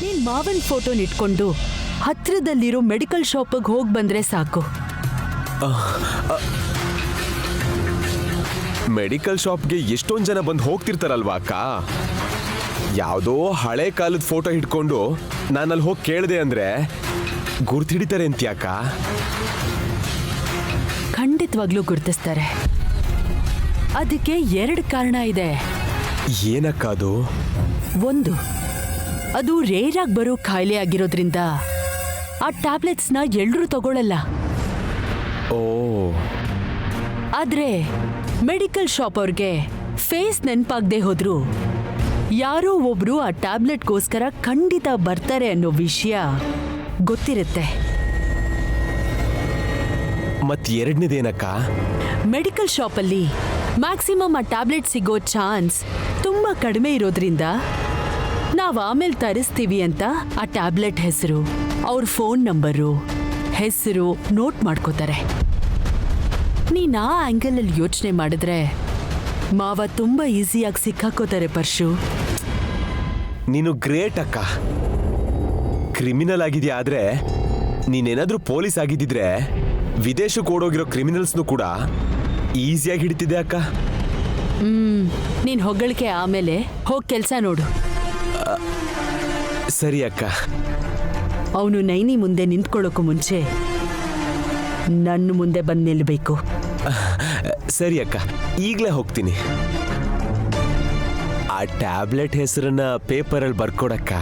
ನೀನ್ ಮಾವನ್ ಫೋಟೋನ ಇಟ್ಕೊಂಡು ಹತ್ರದಲ್ಲಿರೋ ಮೆಡಿಕಲ್ ಶಾಪಿಗೆ ಹೋಗಿ ಬಂದ್ರೆ ಸಾಕು. ಮೆಡಿಕಲ್ ಶಾಪ್ಗೆ ಎಷ್ಟೊಂದು ಜನ ಬಂದು ಹೋಗ್ತಿರ್ತಾರಲ್ವಾ ಅಕ್ಕ? ಯಾವುದೋ ಹಳೆ ಕಾಲದ ಫೋಟೋ ಹಿಡ್ಕೊಂಡು ನಾನಲ್ಲಿ ಹೋಗಿ ಕೇಳಿದೆ ಅಂದ್ರೆ ಗುರ್ತಿಡಿತಾರೆ ಅಂತ್ಯಾಕ? ಖಂಡಿತವಾಗ್ಲೂ ಗುರ್ತಿಸ್ತಾರೆ. ಅದಕ್ಕೆ 2 ಕಾರಣ ಇದೆ. ಏನಕ್ಕ ಅದು? ಒಂದು, ಅದು ರೇರ್ ಆಗಿ ಬರೋ ಕಾಯಿಲೆ ಆಗಿರೋದ್ರಿಂದ ಆ ಟ್ಯಾಬ್ಲೆಟ್ಸ್ನ ಎಲ್ರೂ ತಗೊಳ್ಳಲ್ಲ. ಓ, ಆದ್ರೆ ಮೆಡಿಕಲ್ ಶಾಪ್ ಅವ್ರಿಗೆ ಫೇಸ್ ನೆನ್ಪಾಗ್ದೆ ಹೋದ್ರು ಯಾರೋ ಒಬ್ರು ಆ ಟ್ಯಾಬ್ಲೆಟ್ಗೋಸ್ಕರ ಖಂಡಿತ ಬರ್ತಾರೆ ಅನ್ನೋ ವಿಷಯ ಗೊತ್ತಿರುತ್ತೆ. ಮತ್ ಎರಡನೇದೇನಕ್ಕ? ಮೆಡಿಕಲ್ ಶಾಪಲ್ಲಿ ಮ್ಯಾಕ್ಸಿಮಮ್ ಆ ಟ್ಯಾಬ್ಲೆಟ್ ಸಿಗೋ ಚಾನ್ಸ್ ತುಂಬಾ ಕಡಿಮೆ ಇರೋದ್ರಿಂದ ನಾವ್ ಆಮೇಲೆ ತರಿಸ್ತೀವಿ ಅಂತ ಆ ಟ್ಯಾಬ್ಲೆಟ್ ಹೆಸರು, ಅವ್ರ ಫೋನ್ ನಂಬರು, ಹೆಸರು ನೋಟ್ ಮಾಡ್ಕೋತಾರೆ. ನೀನ್ ಆ ಆಂಗಲ್ ಅಲ್ಲಿ ಯೋಚನೆ ಮಾಡಿದ್ರೆ ಮಾವ ತುಂಬಾ ಈಸಿಯಾಗಿ ಸಿಕ್ಕಾಕೋತಾರೆ ಪರ್ಶು. ನೀನು ಗ್ರೇಟ್ ಅಕ್ಕ. ಕ್ರಿಮಿನಲ್ ಆಗಿದ್ಯಾ, ಆದ್ರೆ ನೀನೇನಾದ್ರೂ ಪೊಲೀಸ್ ಆಗಿದ್ದಿದ್ರೆ ವಿದೇಶಕ್ಕೆ ಓಡೋಗಿರೋ ಕ್ರಿಮಿನಲ್ಸ್ನು ಕೂಡ ಈಸಿಯಾಗಿ ಹಿಡಿತಿದ್ದೆ ಅಕ್ಕ. ನೀನ್ ಹೊಗಳಿಕೆ ಆಮೇಲೆ ಹೋಗ್ ಕೆಲ್ಸ ನೋಡು. ಸರಿ ಅಕ್ಕ. ಅವನು ನೈನಿ ಮುಂದೆ ನಿಂತ್ಕೊಳ್ಳೋಕು ಮುಂಚೆ ನನ್ನ ಮುಂದೆ ಬಂದು ನಿಲ್ಬೇಕು. ಸರಿ ಅಕ್ಕ, ಈಗಲೇ ಹೋಗ್ತೀನಿ. ಆ ಟ್ಯಾಬ್ಲೆಟ್ ಹೆಸರನ್ನ ಪೇಪರಲ್ಲಿ ಬರ್ಕೊಡಕ್ಕ.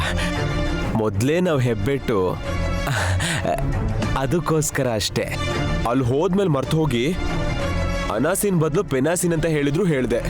ಮೊದಲೇ ನಾವು ಹೆಬ್ಬೆಟ್ಟು, ಅದಕ್ಕೋಸ್ಕರ ಅಷ್ಟೇ. ಅಲ್ಲಿ ಹೋದ್ಮೇಲೆ ಮರ್ತು ಹೋಗಿ ಅನಾಸಿನ್ ಬದಲು ಪೆನಾಸಿನ್ ಅಂತ ಹೇಳಿದ್ರು ಹೇಳಿದೆ.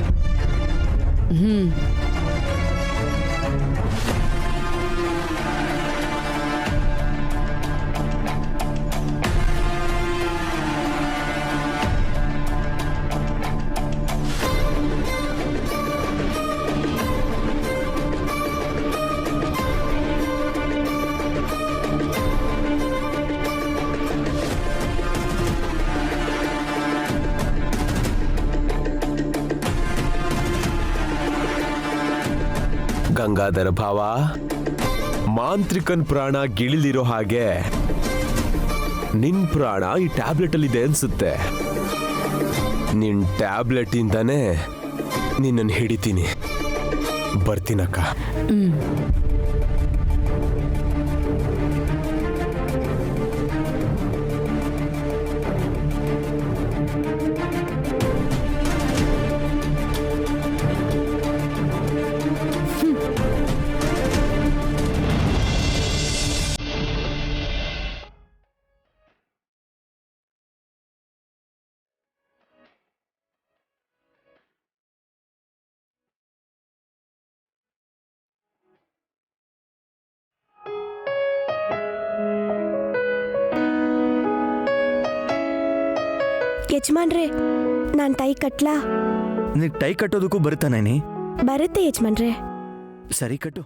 ಗಂಗಾಧರ ಭಾವ, ಮಾಂತ್ರಿಕನ್ ಪ್ರಾಣ ಗಿಳಿಲಿರೋ ಹಾಗೆ ನಿನ್ ಪ್ರಾಣ ಈ ಟ್ಯಾಬ್ಲೆಟ್ ಅಲ್ಲಿ ಇದೆ ಅನ್ಸುತ್ತೆ. ನಿನ್ ಟ್ಯಾಬ್ಲೆಟ್ ಇಂದಾನೆ ನಿನ್ನನ್ನು ಹಿಡಿತೀನಿ. ಬರ್ತೀನಕ್ಕ. ಯಜಮಾನ್ರೆ, ನಾನ್ ಟೈ ಕಟ್ಲಾ? ನಿನಗೆ ಟೈ ಕಟ್ಟೋದಕ್ಕೂ ಬರುತ್ತಾ ನೈನಿ? ಬರುತ್ತೆ ಯಜಮಾನ್ರೆ. ಸರಿ, ಕಟ್ಟು.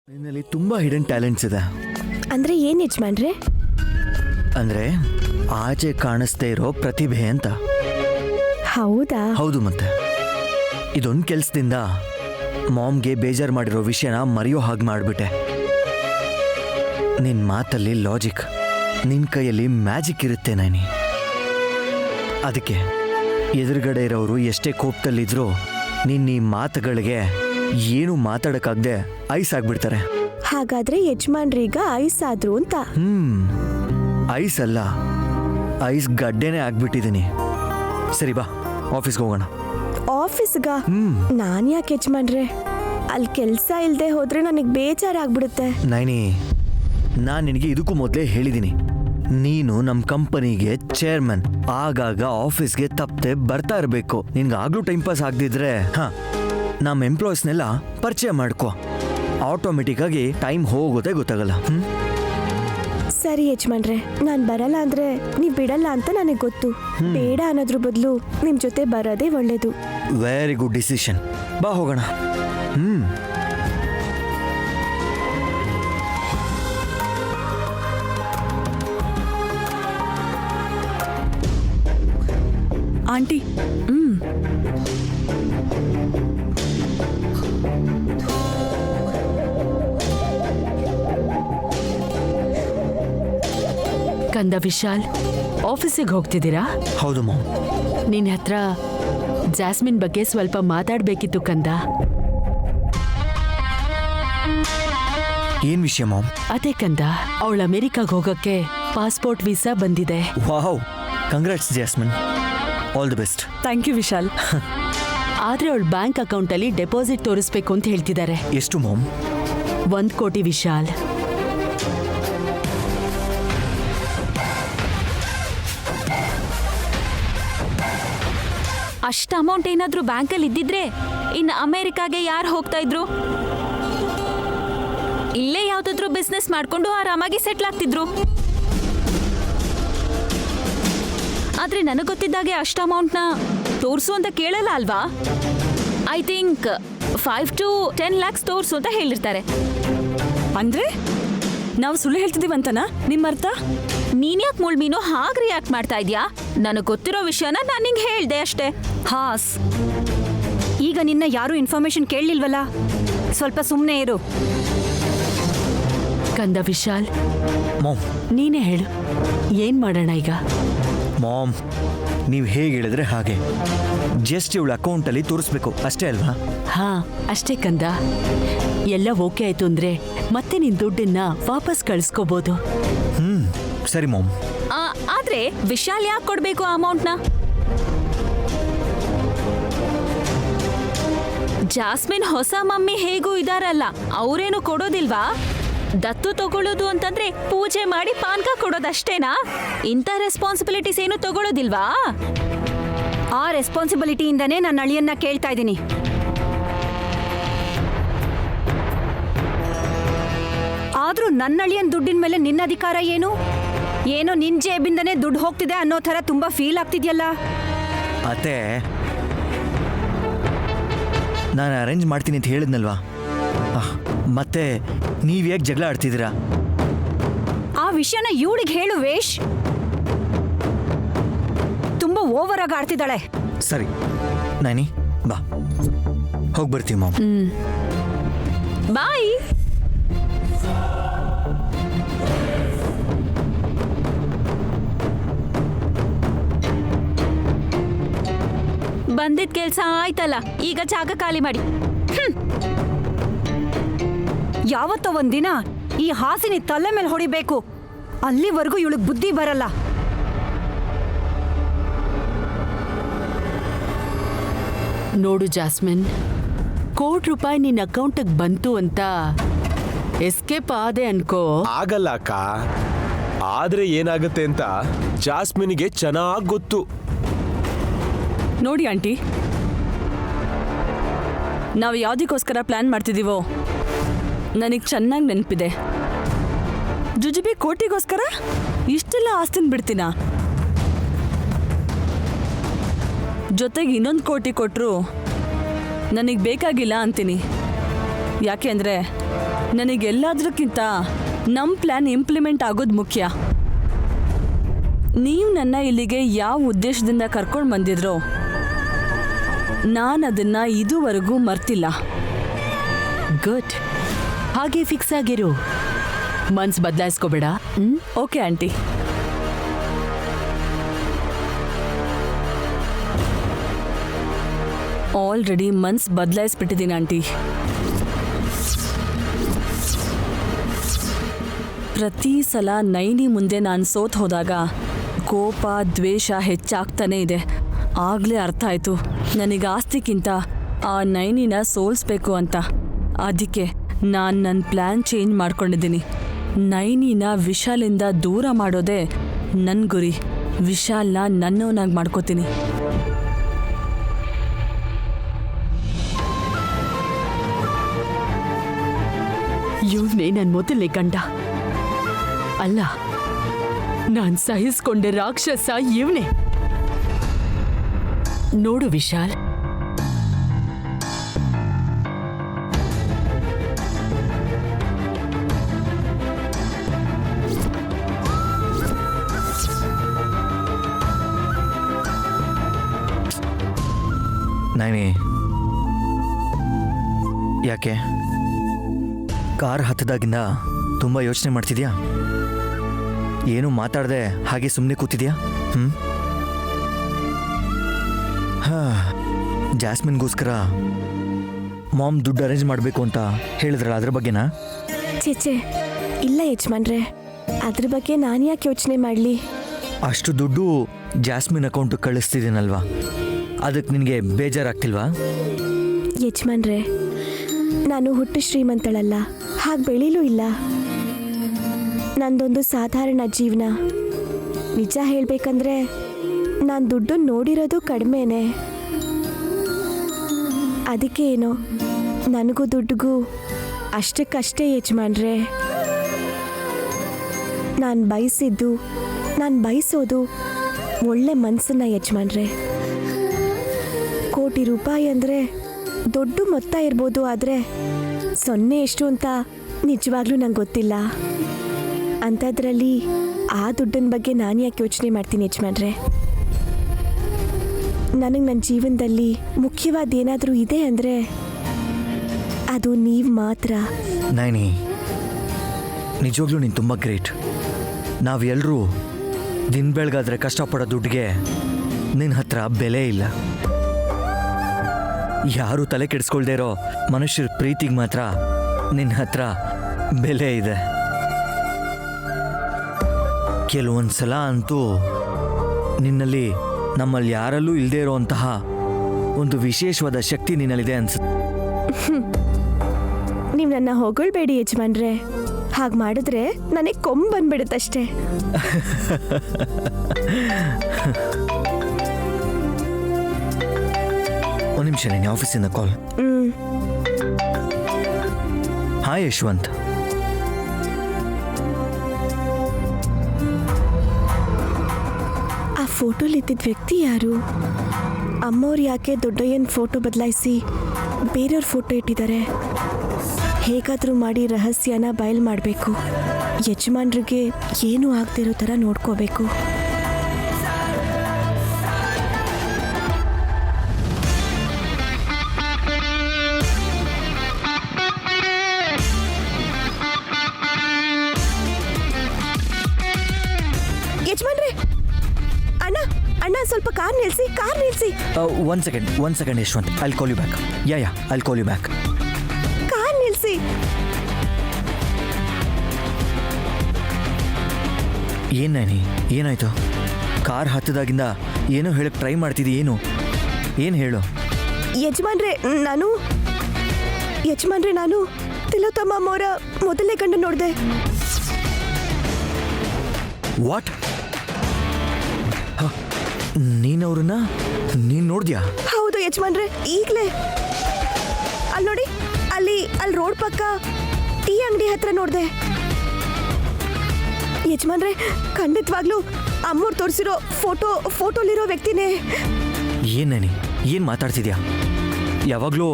ನಿನ್ನಲ್ಲಿ ತುಂಬಾ ಹಿಡನ್ ಟ್ಯಾಲೆಂಟ್ಸ್ ಇದೆ. ಅಂದ್ರೆ ಏನ್ ಯಜಮಾನ್ರೆ? ಅಂದ್ರೆ ಆಚೆ ಕಾಣಿಸ್ದೇ ಇರೋ ಪ್ರತಿಭೆ ಅಂತ. ಹೌದಾ? ಹೌದು. ಮತ್ತೆ ಇದೊಂದು ಕೆಲ್ಸದಿಂದ ಮಾಮ್ಗೆ ಬೇಜಾರು ಮಾಡಿರೋ ವಿಷಯನ ಮರೆಯೋ ಹಾಗೆ ಮಾಡಿಬಿಟ್ಟೆ. ನಿನ್ನ ಮಾತಲ್ಲಿ ಲಾಜಿಕ್, ನಿನ್ನ ಕೈಯಲ್ಲಿ ಮ್ಯಾಜಿಕ್ ಇರುತ್ತೆ ನೈನಿ. ಅದಕ್ಕೆ ಎದುರುಗಡೆ ಇರೋರು ಎಷ್ಟೇ ಕೋಪದಲ್ಲಿದ್ರೂ ನಿನ್ನ ಈ ಮಾತುಗಳಿಗೆ ಏನು ಮಾತಾಡಕ್ಕಾಗದೆ ಐಸ್ ಆಗ್ಬಿಡ್ತಾರೆ. ಹಾಗಾದ್ರೆ ಯಜಮಾನ್ರೀಗ ಐಸ್ ಆದ್ರು ಅಂತ? ಐಸ್ ಅಲ್ಲ, ಐಸ್ ಗಡ್ಡೆನೇ ಆಗ್ಬಿಟ್ಟಿದ್ದೀನಿ. ಸರಿ ಬಾ, ಆಫೀಸ್ಗೆ ಹೋಗೋಣ. ಆಫೀಸ್ಗ? ನಾನ್ ಯಾಕೆ ಯಜಮಾನ್ರೆ? ಅಲ್ಲಿ ಕೆಲಸ ಇಲ್ಲದೆ ಹೋದ್ರೆ ನನಗೆ ಬೇಜಾರಾಗ್ಬಿಡುತ್ತೆ. ನೈನಿ, ನಾನು ನಿನಗೆ ಇದಕ್ಕೂ ಮೊದಲೇ ಹೇಳಿದ್ದೀನಿ, ನೀನು ನಮ್ಮ ಕಂಪನಿಗೆ ಚೇರ್ಮನ್. ಆಗಾಗ ಆಫೀಸ್ಗೆ ತಪ್ಪದೆ ಬರ್ತಾ ಇರಬೇಕು. ನಿನ್ಗೆ ಆಗ್ಲೂ ಟೈಮ್ ಪಾಸ್ ಆಗದಿದ್ರೆ ನಮ್ಮ ಎಂಪ್ಲಾಯೀಸ್ನೆಲ್ಲ ಪರಿಚಯ ಮಾಡ್ಕೊ. ಆಟೋಮೆಟಿಕ್ ಆಗಿ ಟೈಮ್ ಹೋಗೋದೇ ಗೊತ್ತಾಗಲ್ಲ. ಸರಿ ಯಜಮಾನ್ರೆ, ನಾನು ಬರಲ್ಲ ಅಂದ್ರೆ ನೀವು ಬಿಡಲ್ಲ ಅಂತ ನನಗೆ ಗೊತ್ತು. ಬೇಡ ಅನ್ನೋದ್ರ ಬದಲು ನಿಮ್ಮ ಜೊತೆ ಬರೋದೇ ಒಳ್ಳೇದು. Very good decision. ಬಾ ಹೋಗೋಣ. ಆಂಟಿ. ಕಂದ ವಿಶಾಲ್, ಆಫೀಸಿಗೆ ಹೋಗ್ತಿದ್ದೀರಾ? ಹೌದು ಮಾಮ್. ನಿನ್ನ ಹತ್ರ ಜಾಸ್ಮಿನ್ ಬಗ್ಗೆ ಸ್ವಲ್ಪ ಮಾತಾಡ್ಬೇಕಿತ್ತು ಕಂದ. ಏನ್ ವಿಷಯ ಮಾಮ್? ಅದೇ ಕಂದ, ಅವಳು ಅಮೆರಿಕಾಗ್ ಹೋಗಕ್ಕೆ ಪಾಸ್ಪೋರ್ಟ್ ವೀಸಾ ಬಂದಿದೆ. Wow, congrats Jasmine, all the best. Thank you Vishal. ಆದ್ರೆ ಅವಳ ಬ್ಯಾಂಕ್ ಅಕೌಂಟ್ ಅಲ್ಲಿ ಡೆಪಾಸಿಟ್ ತೋರಿಸ್ಬೇಕು ಅಂತ ಹೇಳ್ತಿದ್ದಾರೆ. ಎಷ್ಟು ಮಾಮ್? 1 ಕೋಟಿ ವಿಶಾಲ್. ಅಷ್ಟು ಅಮೌಂಟ್ ಏನಾದ್ರೂ ಬ್ಯಾಂಕಲ್ಲಿ ಇದ್ದಿದ್ರೆ ಇನ್ನು ಅಮೆರಿಕಾಗೆ ಯಾರು ಹೋಗ್ತಾ ಇದ್ರು? ಇಲ್ಲೇ ಯಾವ್ದಾದ್ರು ಬಿಸ್ನೆಸ್ ಮಾಡ್ಕೊಂಡು ಆರಾಮಾಗಿ ಸೆಟ್ಲ್ ಆಗ್ತಿದ್ರು. ಆದ್ರೆ ನನಗೆ ಗೊತ್ತಿದ್ದಾಗೆ ಅಷ್ಟು ಅಮೌಂಟ್ನ ತೋರಿಸು ಅಂತ ಕೇಳಲ್ಲ ಅಲ್ವಾ? ಐ ಥಿಂಕ್ 5 to 10 lakhs ತೋರಿಸು ಅಂತ ಹೇಳಿರ್ತಾರೆ. ಅಂದ್ರೆ ನಾವು ಸುಳ್ಳು ಹೇಳ್ತಿದೀವಂತನಾ ನಿಮ್ಮ ಅರ್ಥ? ನೀನ್ಯಾಕೆ ಮುಳ್ಮೀನು ಹಾಗೆ ರಿಯಾಕ್ಟ್ ಮಾಡ್ತಾ ಇದ್ಯಾ? ನನಗೆ ಗೊತ್ತಿರೋ ವಿಷಯನ ನಾನು ನಿಂಗೆ ಹೇಳ್ದೆ ಅಷ್ಟೇ. ಹಾಸ್, ಈಗ ನಿನ್ನ ಯಾರು ಇನ್ಫಾರ್ಮೇಶನ್ ಕೇಳಲಿಲ್ವಲ್ಲ, ಸ್ವಲ್ಪ ಸುಮ್ಮನೆ ಇರು. ಕಂದ ವಿಶಾಲ್, ಮಾಮ್, ನೀನೇ ಹೇಳು, ಏನ್ ಮಾಡೋಣ ಈಗ? ಮಾಮ್, ನೀವು ಹೇಗೆ ಹೇಳಿದ್ರೆ ಹಾಗೆ. ಜಸ್ಟ್ ಇವಳ ಅಕೌಂಟಲ್ಲಿ ತೋರಿಸ್ಬೇಕು ಅಷ್ಟೇ ಅಲ್ವಾ? ಹಾ, ಅಷ್ಟೇ ಕಂದ. ಎಲ್ಲ ಓಕೆ ಆಯ್ತು ಅಂದ್ರೆ ಮತ್ತೆ ನಿನ್ ದುಡ್ಡನ್ನ ವಾಪಸ್ ಕಳಿಸ್ಕೋಬಹುದು. ಸರಿ ಮಾಮ್. ಆದ್ರೆ ವಿಶಾಲ್ ಯಾಕೆ ಕೊಡ್ಬೇಕು ಆ ಅಮೌಂಟ್ನ? ಜಾಸ್ಮಿನ್ ಹೊಸ ಮಮ್ಮಿ ಹೇಗೂ ಇದಾರಲ್ಲ, ಅವರೇನು ಕೊಡೋದಿಲ್ವಾ? ದತ್ತು ತಗೊಳ್ಳೋದು ಅಂತಂದ್ರೆ ಪೂಜೆ ಮಾಡಿ ಪಾನ್ಕ ಕೊಡೋದಷ್ಟೇನಾ? ಇಂಥ ರೆಸ್ಪಾನ್ಸಿಬಿಲಿಟೀಸ್ ಏನು ತಗೊಳ್ಳೋದಿಲ್ವಾ? ಆ ರೆಸ್ಪಾನ್ಸಿಬಿಲಿಟಿಯಿಂದನೇ ನನ್ನ ಅಳಿಯನ್ನ ಕೇಳ್ತಾ ಇದ್ದೀನಿ. ಆದ್ರೂ ನನ್ನ ಅಳಿಯನ್ ದುಡ್ಡಿನ ಮೇಲೆ ನಿನ್ನ ಅಧಿಕಾರ ಏನು? ಏನೋ ನಿನ್ ಜೇಬಿಂದನೇ ದುಡ್ಡು ಹೋಗ್ತಿದೆ ಅನ್ನೋ ಥರ ತುಂಬಾ ಫೀಲ್ ಆಗ್ತಿದ್ಯಲ್ಲ. ಅತ್ತೆ, ನಾನು ಅರೇಂಜ್ ಮಾಡ್ತೀನಿ ಅಂತ ಹೇಳಿದ್ನಲ್ವಾ, ಮತ್ತೆ ನೀವು ಯಾಕೆ ಜಗಳ ಆಡ್ತಿದ್ದೀರಾ? ಆ ವಿಷಯನ ಇವಳಿಗೆ ಹೇಳು ವೇಶ್. ತುಂಬಾ ಓವರ್ ಆಗಿ ಆಡ್ತಿದ್ದಾಳೆ. ಸರಿ ನಾನಿ, ಬಾ ಹೋಗಿ ಬರ್ತೀವಿ ಮಾಮ್. ಬಾಯ್. ಬಂದಿದ್ ಕೆಲ್ಸ ಆಯ್ತಲ್ಲ, ಈಗ ಜಾಗ ಖಾಲಿ ಮಾಡಿ. ಯಾವತ್ತೋ ಒಂದಿನ ಈ ಹಾಸಿನಿ ತಲೆ ಮೇಲೆ ಹೊಡಿಬೇಕು. ಅಲ್ಲಿವರೆಗೂ ಇವಳಿಗೆ ಬುದ್ಧಿ ಬರಲ್ಲ. ನೋಡು ಜಾಸ್ಮಿನ್, ₹1 ನಿನ್ನ ಅಕೌಂಟಿಗೆ ಬಂತು ಅಂತ ಎಸ್ಕೇಪ್ ಆದೆ ಅನ್ಕೋ. ಆಗಲ್ಲ ಅಕ್ಕ. ಆದ್ರೆ ಏನಾಗುತ್ತೆ ಅಂತ ಜಾಸ್ಮಿನ್ಗೆ ಚೆನ್ನಾಗ್ ಗೊತ್ತು. ನೋಡಿ ಆಂಟಿ, ನಾವು ಯಾವುದಕ್ಕೋಸ್ಕರ ಪ್ಲಾನ್ ಮಾಡ್ತಿದ್ದೀವೋ ನನಗೆ ಚೆನ್ನಾಗಿ ನೆನಪಿದೆ. ಜುಜುಬಿ ಕೋಟಿಗೋಸ್ಕರ ಇಷ್ಟೆಲ್ಲ ಆಸ್ತಿನ ಬಿಡ್ತೀನಾ? ಜೊತೆಗೆ ಇನ್ನೊಂದು ಕೋಟಿ ಕೊಟ್ಟರು ನನಗೆ ಬೇಕಾಗಿಲ್ಲ ಅಂತೀನಿ. ಯಾಕೆ ಅಂದರೆ ನನಗೆಲ್ಲದಕ್ಕಿಂತ ನಮ್ಮ ಪ್ಲ್ಯಾನ್ ಇಂಪ್ಲಿಮೆಂಟ್ ಆಗೋದು ಮುಖ್ಯ. ನೀವು ನನ್ನ ಇಲ್ಲಿಗೆ ಯಾವ ಉದ್ದೇಶದಿಂದ ಕರ್ಕೊಂಡು ಬಂದಿದ್ರೋ ನಾನು ಅದನ್ನು ಇದುವರೆಗೂ ಮರ್ತಿಲ್ಲ. ಗುಡ್, ಹಾಗೆ ಫಿಕ್ಸ್ ಆಗಿರು. ಮನ್ಸು ಬದಲಾಯಿಸ್ಕೋಬೇಡ. Okay aunty. ಆಲ್ರೆಡಿ ಮನ್ಸು ಬದಲಾಯಿಸ್ಬಿಟ್ಟಿದ್ದೀನಿ ಆಂಟಿ. ಪ್ರತಿ ಸಲ ನೈನಿ ಮುಂದೆ ನಾನು ಸೋತ್ ಹೋದಾಗ ಕೋಪ ದ್ವೇಷ ಹೆಚ್ಚಾಗ್ತಾನೇ ಇದೆ. ಆಗಲೇ ಅರ್ಥ ಆಯಿತು ನನಗೆ ಆಸ್ತಿಗಿಂತ ಆ ನೈನಿನ ಸೋಲಿಸ್ಬೇಕು ಅಂತ. ಅದಕ್ಕೆ ನಾನು ನನ್ನ ಪ್ಲ್ಯಾನ್ ಚೇಂಜ್ ಮಾಡ್ಕೊಂಡಿದ್ದೀನಿ. ನೈನಿನ ವಿಶಾಲಿಂದ ದೂರ ಮಾಡೋದೇ ನನ್ನ ಗುರಿ. ವಿಶಾಲ್ನ ನನ್ನವನಾಗಿ ಮಾಡ್ಕೋತೀನಿ. ಇವನೇ ನನ್ನ ಮೊದಲನೇ ಗಂಡ ಅಲ್ಲ, ನಾನ್ ಸಹಿಸ್ಕೊಂಡೆ ರಾಕ್ಷಸ ಇವನೇ. ನೋಡು ವಿಶಾಲ್, ನೈನಿ, ಯಾಕೆ ಕಾರ್ ಹತ್ತದಾಗಿಂದ ತುಂಬ ಯೋಚನೆ ಮಾಡ್ತಿದ್ಯಾ? ಏನು ಮಾತಾಡದೆ ಹಾಗೆ ಸುಮ್ಮನೆ ಕೂತಿದ್ಯಾ? ಜಾಸ್ಮಿನ್ಗೋಸ್ಕರ ಮಾಮ್ ದುಡ್ಡು ಅರೇಂಜ್ ಮಾಡಬೇಕು ಅಂತ ಹೇಳಿದ್ರಲ್ಲ, ಅದ್ರ ಬಗ್ಗೆನಾ? ಚೇಚೆ ಇಲ್ಲ ಯಜಮಾನ್ರೆ, ಅದ್ರ ಬಗ್ಗೆ ನಾನು ಯಾಕೆ ಯೋಚನೆ ಮಾಡಲಿ? ಅಷ್ಟು ದುಡ್ಡು ಜಾಸ್ಮಿನ್ ಅಕೌಂಟ್ ಕಳಿಸ್ತಿದ್ದೀನಲ್ವಾ, ಅದಕ್ಕೆ ನಿನಗೆ ಬೇಜಾರಾಗ್ತಿಲ್ವಾ? ಯಜಮಾನ್ರೆ, ನಾನು ಹುಟ್ಟು ಶ್ರೀಮಂತಳಲ್ಲ, ಹಾಗೆ ಬೆಳೀಲೂ ಇಲ್ಲ. ನಂದೊಂದು ಸಾಧಾರಣ ಜೀವನ. ನಿಜ ಹೇಳಬೇಕಂದ್ರೆ ನಾನು ದುಡ್ಡು ನೋಡಿರೋದು ಕಡಿಮೆನೆ. ಅದಕ್ಕೆ ಏನೋ ನನಗೂ ದುಡ್ಡಿಗೂ ಅಷ್ಟಕ್ಕಷ್ಟೇ ಯಜಮಾನ್ರೆ. ನಾನು ಬಯಸೋದು ಒಳ್ಳೆ ಮನಸ್ಸನ್ನ ಯಜಮಾನ್ರೆ. ಕೋಟಿ ರೂಪಾಯಿ ಅಂದರೆ ದೊಡ್ಡ ಮೊತ್ತ ಇರ್ಬೋದು, ಆದರೆ ಸೊನ್ನೆ ಎಷ್ಟು ಅಂತ ನಿಜವಾಗ್ಲೂ ನಂಗೆ ಗೊತ್ತಿಲ್ಲ. ಅಂಥದ್ರಲ್ಲಿ ಆ ದುಡ್ಡಿನ ಬಗ್ಗೆ ನಾನು ಯಾಕೆ ಯೋಚನೆ ಮಾಡ್ತೀನಿ ಯಜಮಾನ್ರೆ? ನನಗೆ ನನ್ನ ಜೀವನದಲ್ಲಿ ಮುಖ್ಯವಾದ ಏನಾದರೂ ಇದೆ ಅಂದರೆ ಅದು ನೀವು ಮಾತ್ರ. ನೈನಿ, ನಿಜವಾಗ್ಲೂ ನೀನು ತುಂಬ ಗ್ರೇಟ್. ನಾವೆಲ್ಲರೂ ದಿನ ಬೆಳಗಾದ್ರೆ ಕಷ್ಟಪಡೋ ದುಡ್ಡಿಗೆ ನಿನ್ನ ಹತ್ರ ಬೆಲೆ ಇಲ್ಲ. ಯಾರು ತಲೆ ಕೆಡಿಸ್ಕೊಳ್ದೇ ಇರೋ ಮನುಷ್ಯರ ಪ್ರೀತಿಗೆ ಮಾತ್ರ ನಿನ್ನ ಹತ್ರ ಬೆಲೆ ಇದೆ. ಕೆಲವೊಂದು ಸಲ ಅಂತೂ ನಿನ್ನಲ್ಲಿ ನಮ್ಮಲ್ಲಿ ಯಾರಲ್ಲೂ ಇಲ್ಲದೆ ಇರೋಂತಹ ಒಂದು ವಿಶೇಷವಾದ ಶಕ್ತಿ ನಿನ್ನಲ್ಲಿದೆ ಅನ್ಸುತ್ತೆ. ನೀವು ನನ್ನ ಹೊಗಳ್ಬೇಡಿ ಯಜಮಾನ್ರೆ, ಹಾಗೆ ಮಾಡಿದ್ರೆ ನನಗೆ ಕೊಂಬ್ ಬಂದ್ಬಿಡುತ್ತಷ್ಟೇ. ಒಂದು ನಿಮಿಷ, ನೀನು ಆಫೀಸಿಂದ ಕಾಲ್. ಹಾಯ್ ಯಶವಂತ್. ಆ ಫೋಟೋಲಿದ್ದಿದ್ದ ವ್ಯಕ್ತಿ ಯಾರು? ಅಮ್ಮವ್ರು ಯಾಕೆ ದೊಡ್ಡಯ್ಯನ ಫೋಟೋ ಬದಲಾಯಿಸಿ ಬೇರೆಯವ್ರ ಫೋಟೋ ಇಟ್ಟಿದ್ದಾರೆ? ಹೇಗಾದರೂ ಮಾಡಿ ರಹಸ್ಯನ ಬಯಲು ಮಾಡಬೇಕು. ಯಜಮಾನ್ರಿಗೆ ಏನೂ ಆಗದಿರೋ ಥರ ನೋಡ್ಕೋಬೇಕು. ಯಜಮಾನ್ರೆ, ಅಣ್ಣ ಅಣ್ಣ ಸ್ವಲ್ಪ ಕಾರ್ ನಿಲ್ಸಿ. One second Yashwant, I'll call you back. Yeah I'll call you back. Car ನಿಲ್ಸಿ. ಏನು ನೈನಿ, ಏನಾಯ್ತು? ಕಾರ್ ಹತ್ತದಾಗಿಂದ ಏನೋ ಹೇಳಕ್ಕೆ ಟ್ರೈ ಮಾಡ್ತಿದ್ದಿ, ಏನು ಹೇಳು? ಯಜಮಾನ್ರೆ, ನಾನು ತಿಲೋತ್ತಮ ಅಮ್ಮವರ ಮೊದಲನೇ ಗಂಡ ನೋಡಿದೆ. ವಾಟ್? ನೀನವ್ರನ್ನ ನೀನು ನೋಡಿದ್ಯಾ? ಹೌದು ಯಜಮಾನ್ರೆ, ಈಗಲೇ. ಅಲ್ಲಿ ನೋಡಿ, ಅಲ್ಲಿ ರೋಡ್ ಪಕ್ಕ ಟೀ ಅಂಗಡಿ ಹತ್ರ ನೋಡಿದೆ. ಯಜಮಾನ್ರೆ, ಖಂಡಿತವಾಗ್ಲೂ ಅಮ್ಮವ್ರು ತೋರಿಸಿರೋ ಫೋಟೋಲಿರೋ ವ್ಯಕ್ತಿನೇ. ಏನೇನಿ, ಏನು ಮಾತಾಡ್ತಿದ್ಯಾ? ಯಾವಾಗಲೂ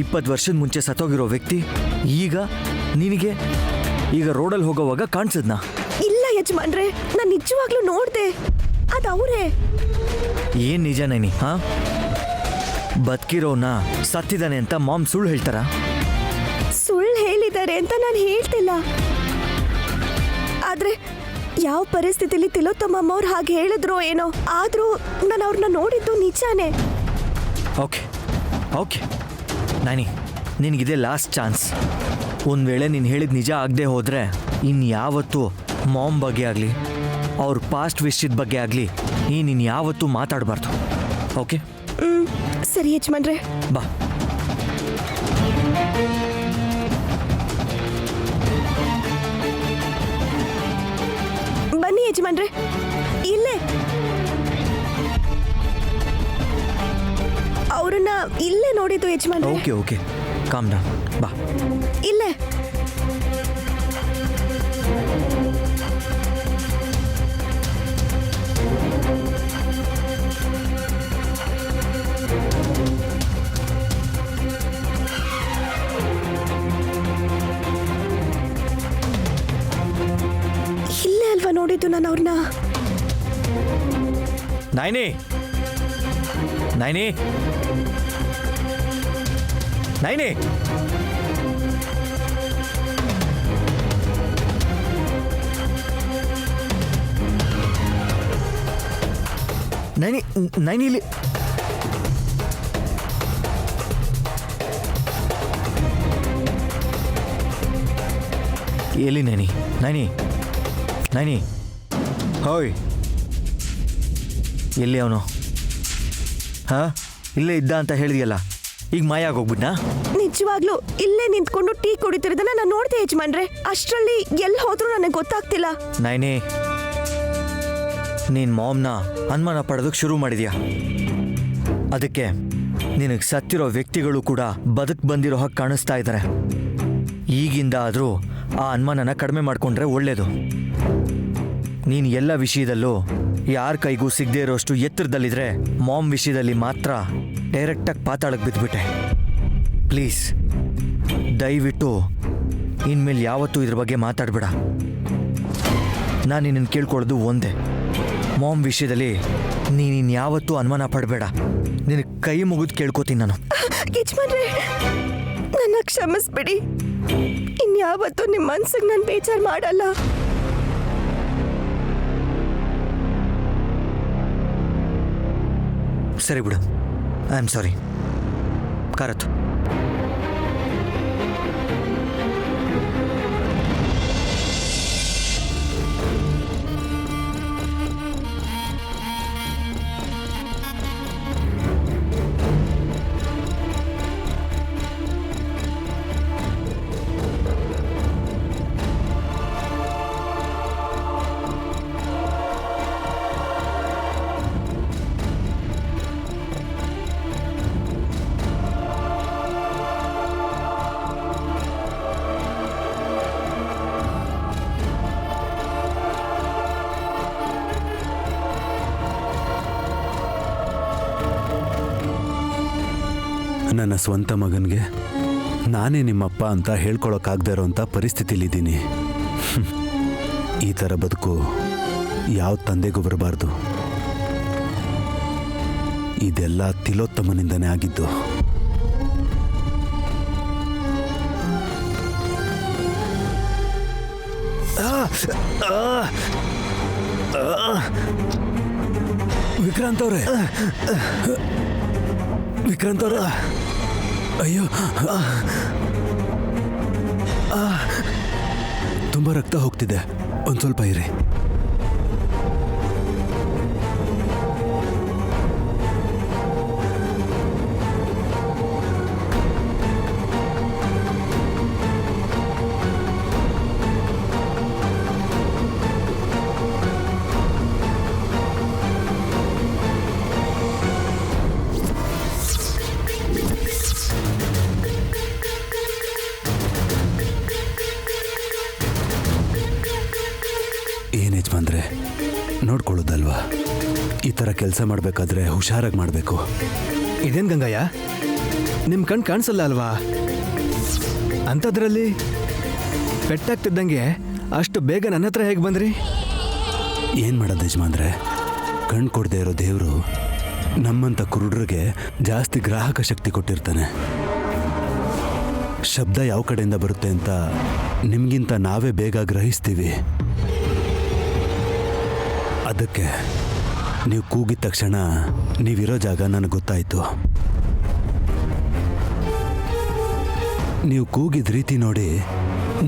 20 ವರ್ಷದ ಮುಂಚೆ ಸತ್ತೋಗಿರೋ ವ್ಯಕ್ತಿ ನಿನಗೆ ಈಗ ರೋಡಲ್ಲಿ ಹೋಗೋವಾಗ ಕಾಣಿಸಿದ್ನಾ? ಇಲ್ಲ ಯಜಮಾನ್ರೆ, ನಾನು ನಿಜವಾಗ್ಲೂ ನೋಡಿದೆ. ಅದು ಅವರೇ. ಏನು ನಿಜ ನೈನಿ? ಬದುಕಿರೋನ ಸತ್ತಿದ್ದಾನೆ ಅಂತ ಮಾಮ್ ಸುಳ್ಳು ಹೇಳ್ತಾರ? ಸುಳ್ಳು ಹೇಳಿದ್ದಾರೆ ಅಂತ ನಾನು ಹೇಳ್ತಿಲ್ಲ. ಆದ್ರೆ ಯಾವ ಪರಿಸ್ಥಿತಿಲಿ ತಿಲೋತ್ತಮ ಅವ್ರು ಹಾಗೆ ಹೇಳಿದ್ರೋ ಏನೋ, ಆದ್ರೂ ನಾನು ಅವ್ರನ್ನ ನೋಡಿದ್ದು ನಿಜಾನೇ. ಓಕೆ ನಾನಿ, ನಿನಗಿದೆ ಲಾಸ್ಟ್ ಚಾನ್ಸ್. ಒಂದು ವೇಳೆ ನೀನು ಹೇಳಿದ ನಿಜ ಆಗದೆ ಹೋದರೆ ಇನ್ಯಾವತ್ತೂ ಮಾಮ್ ಬಗ್ಗೆ ಆಗಲಿ ಅವ್ರ ಪಾಸ್ಟ್ ವಿಷಯದ ಬಗ್ಗೆ ಆಗಲಿ ನೀನು ಯಾವತ್ತೂ ಮಾತಾಡಬಾರ್ದು. ಓಕೆ? ಸರಿ ಯಜಮಾನ್ರೆ. ಬಾ. ಯಜಮಾನ್ರೆ. ಓಕೆ ಓಕೆ ಕಾಮ್ ಡೌನ್ ಬಾ. ಇಲ್ಲೇ ಇಲ್ಲೇ ಅಲ್ವಾ ನೋಡಿದ್ದು ನಾನು ಅವ್ರನ್ನ. ನೈನಿ ನೈನಿ ನೈನಿ ನೈನಿ ನೈನಿ ಇಲ್ಲಿ ಎಲ್ಲಿ ನೈನಿ ನೈನಿ ನೈನಿ ಹೋಯ್ ಎಲ್ಲಿ ಅವನು? ಹಾ ಇಲ್ಲೇ ಇದ್ದ ಅಂತ ಹೇಳಿದೆಯಲ್ಲ, ಈಗ ಮಾಯ ಆಗೋಗ್ಬಿಟ್ನಾ? ನಿಜವಾಗ್ಲೂ ಇಲ್ಲೇ ನಿಂತ್ಕೊಂಡು ಟೀ ಕುಡಿತಿರೋದನ್ನ ನಾನು ನೋಡ್ದೆ ಯಜಮಾನ್ರೆ. ಅಷ್ಟರಲ್ಲಿ ಎಲ್ಲಿ ಹೋದ್ರು ನನಗೆ ಗೊತ್ತಾಗ್ತಿಲ್ಲ. ನೈನಿ ನೀನ್ ಮಾಮ್ನ ಅನುಮಾನ ಪಡೋದಕ್ಕೆ ಶುರು ಮಾಡಿದ್ಯಾ. ಅದಕ್ಕೆ ನಿನಗೆ ಸತ್ತಿರೋ ವ್ಯಕ್ತಿಗಳು ಕೂಡ ಬದುಕ್ ಬಂದಿರೋ ಹಾಗೆ ಕಾಣಿಸ್ತಾ ಇದ್ದಾರೆ. ಈಗಿಂದ ಆದರೂ ಆ ಅನುಮಾನನ ಕಡಿಮೆ ಮಾಡಿಕೊಂಡ್ರೆ ಒಳ್ಳೇದು. ನೀನು ಎಲ್ಲ ವಿಷಯದಲ್ಲೂ ಯಾರ ಕೈಗೂ ಸಿಗದೇ ಇರೋಷ್ಟು ಎತ್ತರದಲ್ಲಿದ್ರೆ ಮಾಮ್ ವಿಷಯದಲ್ಲಿ ಮಾತ್ರ ಡೈರೆಕ್ಟಾಗಿ ಪಾತಾಳಕ್ಕೆ ಬಿದ್ದುಬಿಟ್ಟೆ. ಪ್ಲೀಸ್ ದಯವಿಟ್ಟು ಇನ್ಮೇಲೆ ಯಾವತ್ತೂ ಇದ್ರ ಬಗ್ಗೆ ಮಾತಾಡಬೇಡ. ನಾನು ನಿನ್ನನ್ನು ಕೇಳ್ಕೊಳ್ಳೋದು ಒಂದೇ, ಮಾಮ್ ವಿಷಯದಲ್ಲಿ ನೀನು ಯಾವತ್ತೂ ಅನುಮಾನ ಪಡಬೇಡ. ನಿನಗೆ ಕೈ ಮುಗಿದು ಕೇಳ್ಕೊತೀನಿ ನಾನು. ಯಜಮಾನ್ರೆ ನನ್ನ ಕ್ಷಮಿಸ್ಬಿಡಿ. ಇನ್ಯಾವತ್ತೂ ನಿಮ್ಮ ಮನ್ಸಿಗೆ ನಾನು ಬೇಜಾರು ಮಾಡಲ್ಲ. ಸರಿ ಬಿಡು, ಐ ಆಮ್ ಸಾರಿ. ಕರತ್ ನನ್ನ ಸ್ವಂತ ಮಗನಿಗೆ ನಾನೇ ನಿಮ್ಮಪ್ಪ ಅಂತ ಹೇಳ್ಕೊಳಕ್ಕಾಗದೇ ಇರೋಂಥ ಪರಿಸ್ಥಿತಿಲಿದ್ದೀನಿ. ಈ ಥರ ಬದುಕು ಯಾವ ತಂದೆಗೂ ಬರಬಾರ್ದು. ಇದೆಲ್ಲ ತಿಲೋತ್ತಮನಿಂದನೇ ಆಗಿದ್ದು. ವಿಕ್ರಾಂತ್ ಅವರೇ, ವಿಕ್ರಾಂತ್ ಅವರ, ಅಯ್ಯೋ ತುಂಬ ರಕ್ತ ಹೋಗ್ತಿದೆ, ಒಂದು ಸ್ವಲ್ಪ ಇರಿ. ಯಜಮಾನ್ರೆ, ನೋಡ್ಕೊಳ್ಳೋದಲ್ವಾ? ಈ ಥರ ಕೆಲಸ ಮಾಡಬೇಕಾದ್ರೆ ಹುಷಾರಾಗಿ ಮಾಡಬೇಕು. ಇದೇನು ಗಂಗಯ್ಯ, ನಿಮ್ಮ ಕಣ್ಣು ಕಾಣಿಸಲ್ಲ ಅಲ್ವಾ? ಅಂಥದ್ರಲ್ಲಿ ಪೆಟ್ಟಾಗ್ತಿದ್ದಂಗೆ ಅಷ್ಟು ಬೇಗ ನನ್ನ ಹತ್ರ ಹೇಗೆ ಬಂದ್ರಿ? ಏನು ಮಾಡೋದು ಯಜಮಾನ್ರೆ, ಕಣ್ಣು ಕೊಡದೇ ಇರೋ ದೇವರು ನಮ್ಮಂಥ ಕುರುಡ್ರಿಗೆ ಜಾಸ್ತಿ ಗ್ರಾಹಕ ಶಕ್ತಿ ಕೊಟ್ಟಿರ್ತಾನೆ. ಶಬ್ದ ಯಾವ ಕಡೆಯಿಂದ ಬರುತ್ತೆ ಅಂತ ನಿಮಗಿಂತ ನಾವೇ ಬೇಗ ಗ್ರಹಿಸ್ತೀವಿ. ಅದಕ್ಕೆ ನೀವು ಕೂಗಿದ ತಕ್ಷಣ ನೀವಿರೋ ಜಾಗ ನನಗೆ ಗೊತ್ತಾಯಿತು. ನೀವು ಕೂಗಿದ ರೀತಿ ನೋಡಿ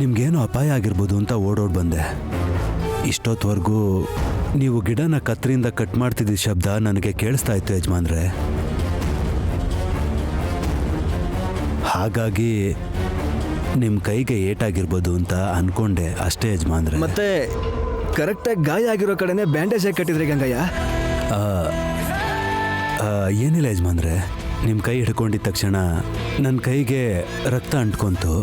ನಿಮ್ಗೇನೋ ಅಪಾಯ ಆಗಿರ್ಬೋದು ಅಂತ ಓಡೋಡ್ ಬಂದೆ. ಇಷ್ಟೊತ್ತವರೆಗೂ ನೀವು ಗಿಡನ ಕತ್ತರಿಯಿಂದ ಕಟ್ ಮಾಡ್ತಿದ್ದ ಶಬ್ದ ನನಗೆ ಕೇಳಿಸ್ತಾ ಇತ್ತು ಯಜಮಾನ್ರೆ. ಹಾಗಾಗಿ ನಿಮ್ಮ ಕೈಗೆ ಏಟಾಗಿರ್ಬೋದು ಅಂತ ಅನ್ಕೊಂಡೆ ಅಷ್ಟೇ ಯಜಮಾನ್ರೆ. ಮತ್ತೆ ಕರೆಕ್ಟಾಗಿ ಗಾಯ ಆಗಿರೋ ಕಡೆನೇ ಬ್ಯಾಂಡೇಜ್ ಹಾಕಿ ಕಟ್ಟಿದ್ರಿ ಗಂಗಯ್ಯ? ಏನಿಲ್ಲ ಯಜಮಾನ್ರೆ, ನಿಮ್ಮ ಕೈ ಹಿಡ್ಕೊಂಡಿದ್ದ ತಕ್ಷಣ ನನ್ನ ಕೈಗೆ ರಕ್ತ ಅಂಟ್ಕೊಂತು.